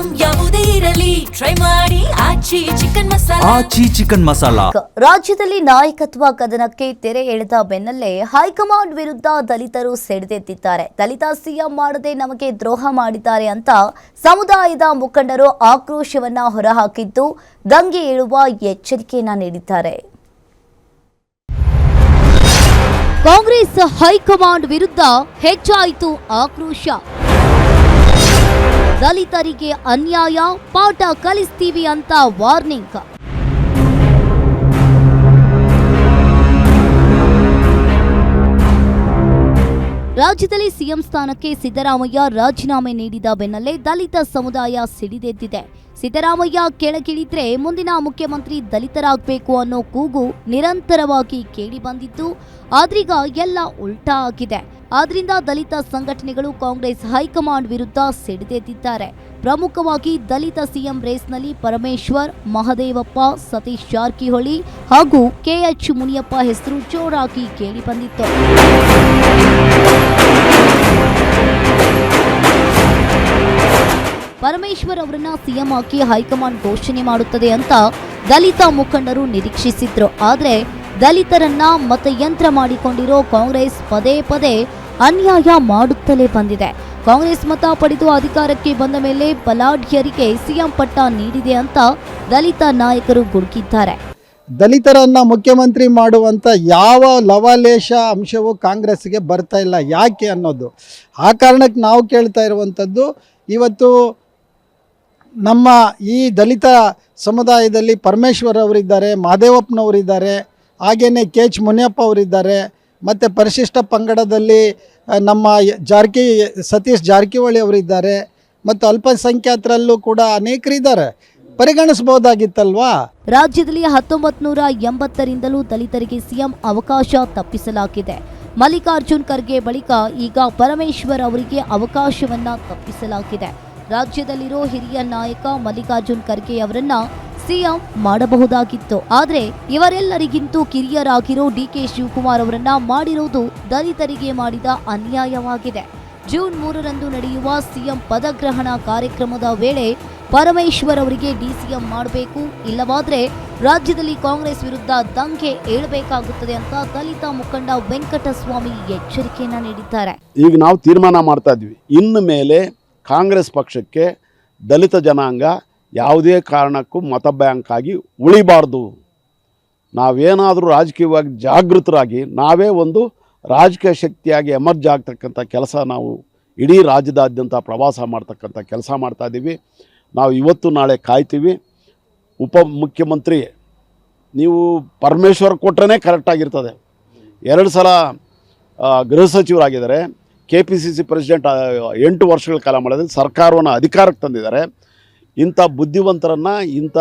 Item ಯಾವುದೇ ಇರಲಿ try ಮಾಡಿ ಆಚಿ ಚಿಕನ್ ಮಸಾಲಾ. ಆಚಿ ಚಿಕನ್ ಮಸಾಲಾ. ರಾಜ್ಯದಲ್ಲಿ ನಾಯಕತ್ವ ಕದನಕ್ಕೆ ತೆರೆ ಎಳೆದ ಬೆನ್ನಲ್ಲೇ ಹೈಕಮಾಂಡ್ ವಿರುದ್ಧ ದಲಿತರು ಸೆಡೆದೆದ್ದಿದ್ದಾರೆ. ದಲಿತ ಸಿಎಂ ಮಾಡದೆ ನಮಗೆ ದ್ರೋಹ ಮಾಡಿದ್ದಾರೆ ಅಂತ ಸಮುದಾಯದ ಮುಖಂಡರು ಆಕ್ರೋಶವನ್ನ ಹೊರಹಾಕಿದ್ದು ದಂಗೆ ಏಳುವ ಎಚ್ಚರಿಕೆಯನ್ನ ನೀಡಿದ್ದಾರೆ. ಕಾಂಗ್ರೆಸ್ ಹೈಕಮಾಂಡ್ ವಿರುದ್ಧ ಹೆಚ್ಚಾಯಿತು ಆಕ್ರೋಶ. ದಲಿತರಿಗೆ ಅನ್ಯಾಯ, ಪಾಠ ಕಲಿಸ್ತೀವಿ ಅಂತ ವಾರ್ನಿಂಗ್. ರಾಜ್ಯದಲ್ಲಿ ಸಿಎಂ ಸ್ಥಾನಕ್ಕೆ ಸಿದ್ದರಾಮಯ್ಯ ರಾಜೀನಾಮೆ ನೀಡಿದ ಬೆನ್ನಲ್ಲೇ ದಲಿತ ಸಮುದಾಯ ಸಿಡಿದೆದ್ದಿದೆ. ಸಿದ್ದರಾಮಯ್ಯ ಕೆಳಗಿಳಿದ್ರೆ ಮುಂದಿನ ಮುಖ್ಯಮಂತ್ರಿ ದಲಿತರಾಗಬೇಕು ಅನ್ನೋ ಕೂಗು ನಿರಂತರವಾಗಿ ಕೇಳಿ ಬಂದಿದ್ದು, ಆದ್ರೀಗ ಎಲ್ಲ ಉಲ್ಟಾ ಆಗಿದೆ. ಆದ್ರಿಂದ ದಲಿತ ಸಂಘಟನೆಗಳು ಕಾಂಗ್ರೆಸ್ ಹೈಕಮಾಂಡ್ ವಿರುದ್ಧ ಸಿಡಿದೆದ್ದಿದ್ದಾರೆ. ಪ್ರಮುಖವಾಗಿ ದಲಿತ ಸಿಎಂ ರೇಸ್ನಲ್ಲಿ ಪರಮೇಶ್ವರ್, ಮಹದೇವಪ್ಪ, ಸತೀಶ್ ಜಾರಕಿಹೊಳಿ ಹಾಗೂ ಕೆಎಚ್ ಮುನಿಯಪ್ಪ ಹೆಸರು ಜೋರಾಗಿ ಕೇಳಿ ಬಂದಿತ್ತು. ಪರಮೇಶ್ವರ್ ಅವರನ್ನ ಸಿಎಂ ಆಗಿ ಹೈಕಮಾಂಡ್ ಘೋಷಣೆ ಮಾಡುತ್ತದೆ ಅಂತ ದಲಿತ ಮುಖಂಡರು ನಿರೀಕ್ಷಿಸಿದ್ರು. ಆದರೆ ದಲಿತರನ್ನ ಮತಯಂತ್ರ ಮಾಡಿಕೊಂಡಿರೋ ಕಾಂಗ್ರೆಸ್ ಪದೇ ಪದೇ ಅನ್ಯಾಯ ಮಾಡುತ್ತಲೇ ಬಂದಿದೆ. ಕಾಂಗ್ರೆಸ್ ಮತ ಪಡೆದು ಅಧಿಕಾರಕ್ಕೆ ಬಂದ ಮೇಲೆ ಬಲಾಢ್ಯರಿಗೆ ಸಿಎಂ ಪಟ್ಟ ನೀಡಿದೆ ಅಂತ ದಲಿತ ನಾಯಕರು ಗುಡುಕಿದ್ದಾರೆ. ದಲಿತರನ್ನ ಮುಖ್ಯಮಂತ್ರಿ ಮಾಡುವಂಥ ಯಾವ ಲವಲೇಶ ಅಂಶವೂ ಕಾಂಗ್ರೆಸ್ಗೆ ಬರ್ತಾ ಇಲ್ಲ. ಯಾಕೆ ಅನ್ನೋದು ಆ ಕಾರಣಕ್ಕೆ ನಾವು ಕೇಳ್ತಾ ಇರುವಂಥದ್ದು, ಇವತ್ತು ನಮ್ಮ ಈ ದಲಿತ ಸಮುದಾಯದಲ್ಲಿ ಪರಮೇಶ್ವರ್ ಅವರಿದ್ದಾರೆ, ಮಹದೇವಪ್ಪನವರಿದ್ದಾರೆ, ಹಾಗೆಯೇ ಕೆಎಚ್ ಮುನಿಯಪ್ಪ ಅವರಿದ್ದಾರೆ, ಮತ್ತು ಪರಿಶಿಷ್ಟ ಪಂಗಡದಲ್ಲಿ ನಮ್ಮ ಸತೀಶ್ ಜಾರಕಿಹೊಳಿ ಅವರಿದ್ದಾರೆ, ಮತ್ತು ಅಲ್ಪಸಂಖ್ಯಾತರಲ್ಲೂ ಕೂಡ ಅನೇಕರಿದ್ದಾರೆ. ಪರಿಗಣಿಸಬಹುದಾಗಿತ್ತಲ್ವಾ? ರಾಜ್ಯದಲ್ಲಿ 1980ರಿಂದಲೂ ದಲಿತರಿಗೆ ಸಿಎಂ ಅವಕಾಶ ತಪ್ಪಿಸಲಾಗಿದೆ. ಮಲ್ಲಿಕಾರ್ಜುನ್ ಖರ್ಗೆ ಬಳಿಕ ಈಗ ಪರಮೇಶ್ವರ್ ಅವರಿಗೆ ಅವಕಾಶವನ್ನ ತಪ್ಪಿಸಲಾಗಿದೆ. ರಾಜ್ಯದಲ್ಲಿರೋ ಹಿರಿಯ ನಾಯಕ ಮಲ್ಲಿಕಾರ್ಜುನ್ ಖರ್ಗೆ ಅವರನ್ನ ಸಿಎಂ ಮಾಡಬಹುದಾಗಿತ್ತು. ಆದ್ರೆ ಇವರೆಲ್ಲರಿಗಿಂತೂ ಕಿರಿಯರಾಗಿರೋ ಡಿಕೆ ಶಿವಕುಮಾರ್ ಅವರನ್ನ ಮಾಡಿರೋದು ದಲಿತರಿಗೆ ಮಾಡಿದ ಅನ್ಯಾಯವಾಗಿದೆ. ಜೂನ್ 3ರಂದು ನಡೆಯುವ ಸಿಎಂ ಪದಗ್ರಹಣ ಕಾರ್ಯಕ್ರಮದ ವೇಳೆ ಪರಮೇಶ್ವರ್ ಅವರಿಗೆ ಡಿಸಿಎಂ ಮಾಡಬೇಕು, ಇಲ್ಲವಾದ್ರೆ ರಾಜ್ಯದಲ್ಲಿ ಕಾಂಗ್ರೆಸ್ ವಿರುದ್ಧ ದಂಗೆ ಏಳಬೇಕಾಗುತ್ತದೆ ಅಂತ ದಲಿತ ಮುಖಂಡ ವೆಂಕಟಸ್ವಾಮಿ ಎಚ್ಚರಿಕೆಯನ್ನ ನೀಡಿದ್ದಾರೆ. ಈಗ ನಾವು ತೀರ್ಮಾನ ಮಾಡ್ತಾ ಇದ್ವಿ, ಇನ್ನು ಮೇಲೆ ಕಾಂಗ್ರೆಸ್ ಪಕ್ಷಕ್ಕೆ ದಲಿತ ಜನಾಂಗ ಯಾವುದೇ ಕಾರಣಕ್ಕೂ ಮತ ಬ್ಯಾಂಕ್ ಆಗಿ ಉಳಿಬಾರ್ದು. ನಾವೇನಾದರೂ ರಾಜಕೀಯವಾಗಿ ಜಾಗೃತರಾಗಿ ನಾವೇ ಒಂದು ರಾಜಕೀಯ ಶಕ್ತಿಯಾಗಿ ಎಮರ್ಜ್ ಆಗ್ತಕ್ಕಂಥ ಕೆಲಸ ನಾವು ಇಡೀ ರಾಜ್ಯದಾದ್ಯಂತ ಪ್ರವಾಸ ಮಾಡ್ತಕ್ಕಂಥ ಕೆಲಸ ಮಾಡ್ತಾಯಿದ್ದೀವಿ. ನಾವು ಇವತ್ತು ನಾಳೆ ಕಾಯ್ತೀವಿ. ಉಪಮುಖ್ಯಮಂತ್ರಿ ನೀವು ಪರಮೇಶ್ವರ್ ಕೊಟ್ಟರೆ ಕರೆಕ್ಟಾಗಿರ್ತದೆ. 2 ಸಲ ಗೃಹ ಸಚಿವರಾಗಿದ್ದಾರೆ, KPCC ಪ್ರೆಸಿಡೆಂಟ್ 8 ವರ್ಷಗಳ ಕಾಲ ಮಾಡಿದ್ರೆ ಸರ್ಕಾರವನ್ನು ಅಧಿಕಾರಕ್ಕೆ ತಂದಿದ್ದಾರೆ. ಇಂಥ ಬುದ್ಧಿವಂತರನ್ನು, ಇಂಥ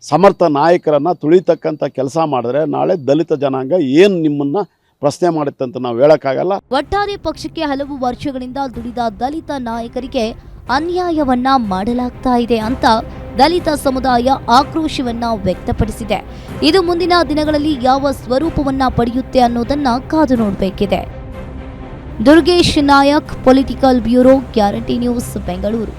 ಸಮರ್ಥ ನಾಯಕರನ್ನು ತುಳಿತಕ್ಕಂಥ ಕೆಲಸ ಮಾಡಿದ್ರೆ ನಾಳೆ ದಲಿತ ಜನಾಂಗ ಏನು ನಿಮ್ಮನ್ನು ಪ್ರಶ್ನೆ ಮಾಡುತ್ತೆ ಅಂತ ನಾವು ಹೇಳೋಕ್ಕಾಗಲ್ಲ. ಒಟ್ಟಾರೆ ಪಕ್ಷಕ್ಕೆ ಹಲವು ವರ್ಷಗಳಿಂದ ದುಡಿದ ದಲಿತ ನಾಯಕರಿಗೆ ಅನ್ಯಾಯವನ್ನ ಮಾಡಲಾಗ್ತಾ ಇದೆ ಅಂತ ದಲಿತ ಸಮುದಾಯ ಆಕ್ರೋಶವನ್ನ ವ್ಯಕ್ತಪಡಿಸಿದೆ. ಇದು ಮುಂದಿನ ದಿನಗಳಲ್ಲಿ ಯಾವ ಸ್ವರೂಪವನ್ನ ಪಡೆಯುತ್ತೆ ಅನ್ನೋದನ್ನ ಕಾದು ನೋಡಬೇಕಿದೆ. Durgesh Nayak, political bureau, guarantee news, Bengaluru.